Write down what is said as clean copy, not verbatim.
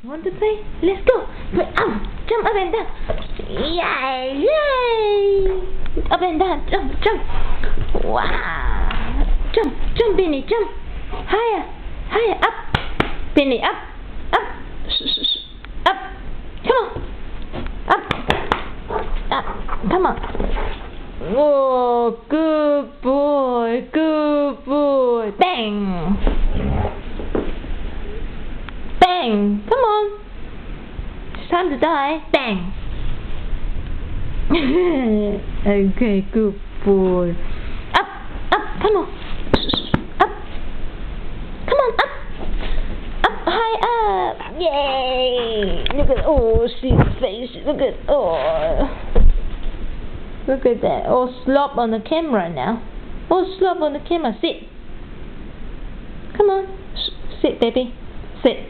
Want to play? Let's go. Play. Jump up and down. Yay! Yay! Up and down. Jump, jump. Wow! Jump, jump, Benny, jump. Higher, higher. Up, Benny, up, up, up. Come on. Up. Come on. Oh, good boy, good boy. Bang. Bang. Come on. It's time to die. Bang. Okay, good boy. Up, up, come on. Up. Come on, up. Up, high up. Yay. Look at, oh, see the face. Look at, oh. Look at that. Oh, slop on the camera now. Oh, slop on the camera. Sit. Come on. Sit, baby. Sit.